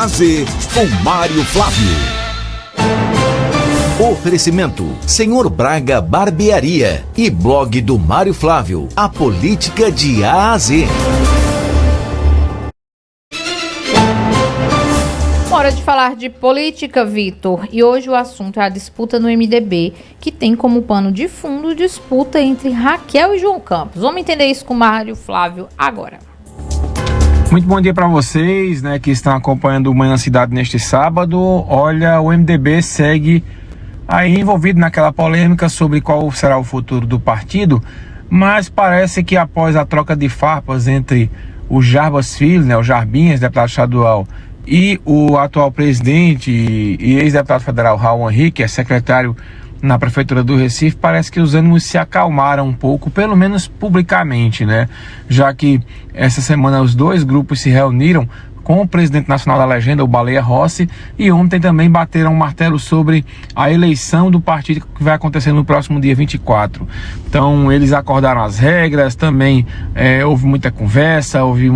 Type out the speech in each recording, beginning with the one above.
a Z, com Mário Flávio. Oferecimento: Senhor Braga Barbearia e blog do Mário Flávio, a política de A a Z. Hora de falar de política, Vitor. E hoje o assunto é a disputa no MDB, que tem como pano de fundo disputa entre Raquel e João Campos. Vamos entender isso com o Mário Flávio agora. Muito bom dia para vocês, que estão acompanhando o Manhã Cidade neste sábado. Olha, o MDB segue aí envolvido naquela polêmica sobre qual será o futuro do partido, mas parece que após a troca de farpas entre o Jarbas Filho, o Jarbinhas, deputado estadual, e o atual presidente e ex-deputado federal Raul Henrique, que é secretário na Prefeitura do Recife, parece que os ânimos se acalmaram um pouco, pelo menos publicamente, já que essa semana os dois grupos se reuniram com o presidente nacional da legenda, o Baleia Rossi, e ontem também bateram um martelo sobre a eleição do partido que vai acontecer no próximo dia 24. Então eles acordaram as regras, também houve muita conversa, houve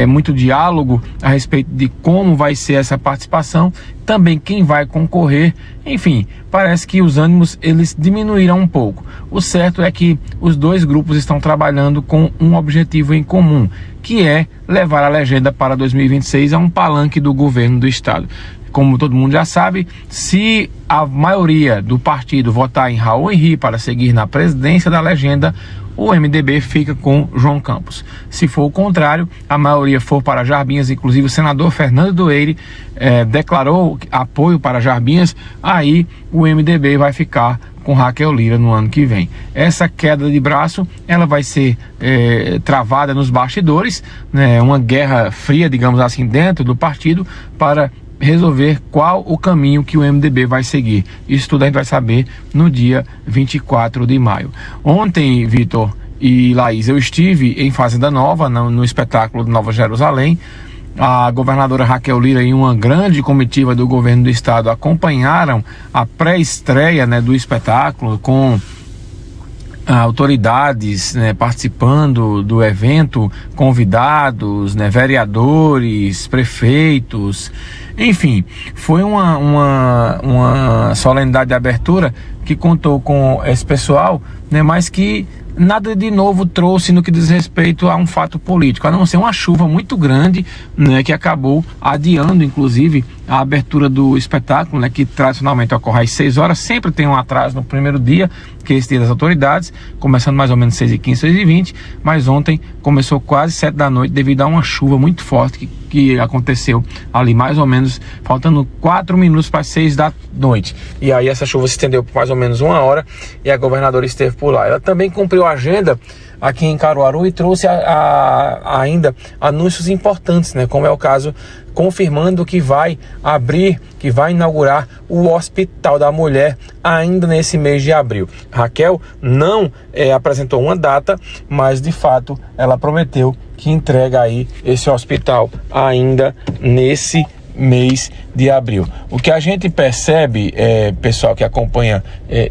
muito diálogo a respeito de como vai ser essa participação, também quem vai concorrer. Enfim, parece que os ânimos eles diminuíram um pouco. O certo é que os dois grupos estão trabalhando com um objetivo em comum, que é levar a legenda para 2026 a um palanque do governo do estado. Como todo mundo já sabe, se a maioria do partido votar em Raul Henrique para seguir na presidência da legenda, o MDB fica com João Campos. Se for o contrário, a maioria for para Jarbinhas, inclusive o senador Fernando Doeire declarou apoio para Jarbinhas, aí o MDB vai ficar com Raquel Lira no ano que vem. Essa queda de braço, ela vai ser travada nos bastidores, uma guerra fria, digamos assim, dentro do partido, para resolver qual o caminho que o MDB vai seguir. Isso tudo a gente vai saber no dia 24 de maio. Ontem, Vitor e Laís, eu estive em Fazenda Nova, no espetáculo de Nova Jerusalém. A governadora Raquel Lira e uma grande comitiva do governo do estado acompanharam a pré-estreia do espetáculo, com autoridades participando do evento, convidados, vereadores, prefeitos, enfim, foi uma solenidade de abertura que contou com esse pessoal, mas que nada de novo trouxe no que diz respeito a um fato político, a não ser uma chuva muito grande, que acabou adiando, inclusive, a abertura do espetáculo, que tradicionalmente ocorre às 6 horas, sempre tem um atraso no primeiro dia, que é esse dia das autoridades, começando mais ou menos 6h15, 6h20, mas ontem começou quase 7 da noite devido a uma chuva muito forte que aconteceu ali mais ou menos, faltando 4 minutos para 6 da noite. E aí essa chuva se estendeu por mais ou menos 1 hora e a governadora esteve por lá. Ela também cumpriu a agenda aqui em Caruaru e trouxe ainda anúncios importantes, como é o caso, confirmando que vai inaugurar o Hospital da Mulher ainda nesse mês de abril. Raquel não apresentou uma data, mas de fato ela prometeu que entrega aí esse hospital ainda nesse mês de abril. O que a gente percebe, pessoal que acompanha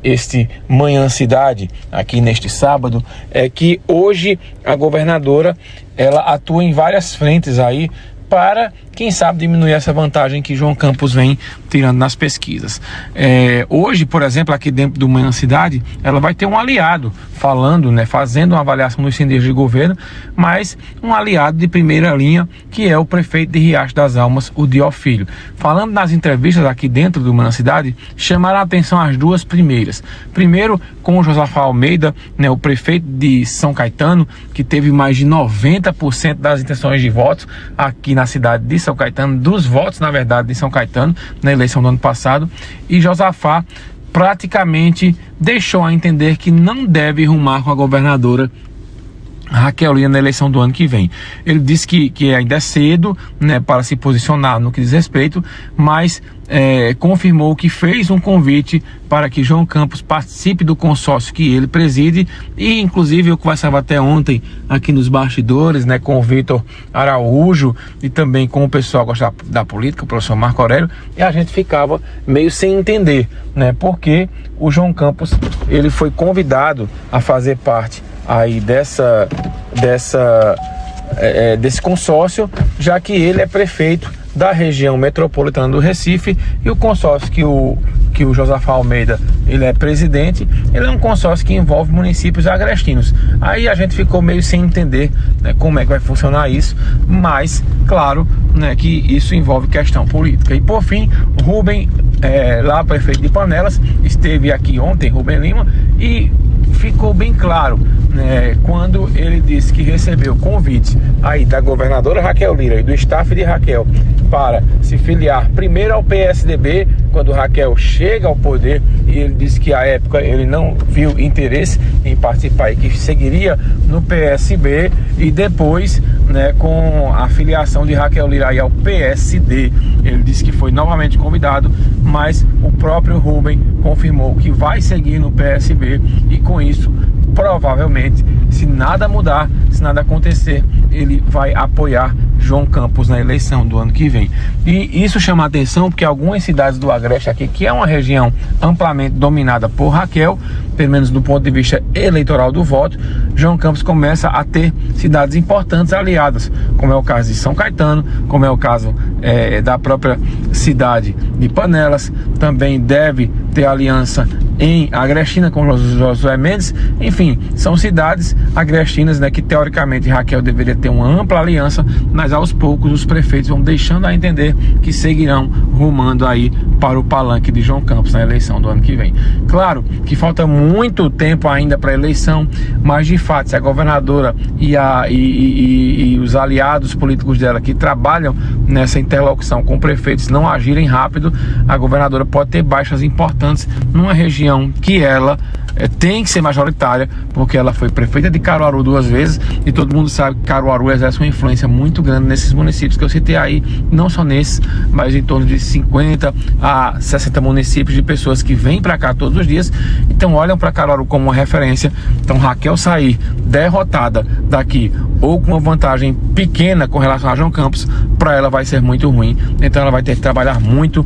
este Manhã Cidade aqui neste sábado, é que hoje a governadora ela atua em várias frentes aí para, quem sabe, diminuir essa vantagem que João Campos vem tirando nas pesquisas. Hoje, por exemplo, aqui dentro do Manhã Cidade, ela vai ter um aliado falando, fazendo uma avaliação dos CNDs de governo, mas um aliado de primeira linha, que é o prefeito de Riacho das Almas, o Dió Filho. Falando nas entrevistas aqui dentro do Manhã Cidade, chamaram a atenção as duas primeiras. Primeiro, com o Josafá Almeida, o prefeito de São Caetano, que teve mais de 90% das intenções de votos aqui na cidade de São Caetano, dos votos, na verdade, de São Caetano, na eleição do ano passado, e Josafá praticamente deixou a entender que não deve rumar com a governadora Raquel Lira na eleição do ano que vem. Ele disse que ainda é cedo, para se posicionar no que diz respeito, mas confirmou que fez um convite para que João Campos participe do consórcio que ele preside, e inclusive eu conversava até ontem aqui nos bastidores, com o Vitor Araújo e também com o pessoal que gosta da política, o professor Marco Aurélio, e a gente ficava meio sem entender, porque o João Campos ele foi convidado a fazer parte aí desse consórcio, já que ele é prefeito da região metropolitana do Recife, e o consórcio que o Josafá Almeida ele é presidente, ele é um consórcio que envolve municípios agrestinos. Aí a gente ficou meio sem entender, né, como é que vai funcionar isso, mas claro, né, que isso envolve questão política. E por fim, Rubem, lá prefeito de Panelas, esteve aqui ontem, Rubem Lima, e ficou bem claro, né, quando ele disse que recebeu convite aí da governadora Raquel Lira e do staff de Raquel para se filiar primeiro ao PSDB, quando Raquel chega ao poder, e ele disse que à época ele não viu interesse em participar e que seguiria no PSB, e depois, né, com a filiação de Raquel Lira aí ao PSD, ele disse que foi novamente convidado, mas o próprio Rubem confirmou que vai seguir no PSB, e com isso, provavelmente, se nada mudar, se nada acontecer, ele vai apoiar João Campos na eleição do ano que vem. E isso chama a atenção porque algumas cidades do Agreste aqui, que é uma região amplamente dominada por Raquel, pelo menos do ponto de vista eleitoral do voto, João Campos começa a ter cidades importantes aliadas, como é o caso de São Caetano, como é o caso da própria cidade de Panelas, também deve ter aliança em Agrestina com Josué Mendes. Enfim, são cidades agrestinas, né, que teoricamente Raquel deveria ter uma ampla aliança, mas aos poucos os prefeitos vão deixando a entender que seguirão rumando aí para o palanque de João Campos na eleição do ano que vem. Claro que falta muito tempo ainda para a eleição, mas de fato, se a governadora e os aliados políticos dela que trabalham nessa interlocução com prefeitos não agirem rápido, a governadora pode ter baixas importantes numa região que ela tem que ser majoritária, porque ela foi prefeita de Caruaru 2 vezes, e todo mundo sabe que Caruaru exerce uma influência muito grande nesses municípios que eu citei aí, não só nesses, mas em torno de 50 a 60 municípios de pessoas que vêm para cá todos os dias, então olham para Caruaru como uma referência. Então Raquel sair derrotada daqui ou com uma vantagem pequena com relação a João Campos, para ela vai ser muito ruim, então ela vai ter que trabalhar muito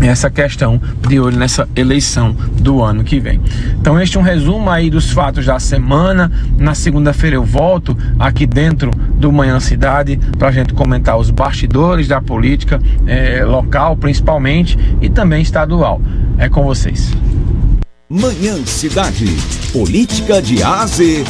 essa questão de olho nessa eleição do ano que vem. Então este é um resumo aí dos fatos da semana. Na segunda-feira eu volto aqui dentro do Manhã Cidade para a gente comentar os bastidores da política local principalmente, e também estadual. É com vocês. Manhã Cidade. Política de A a Z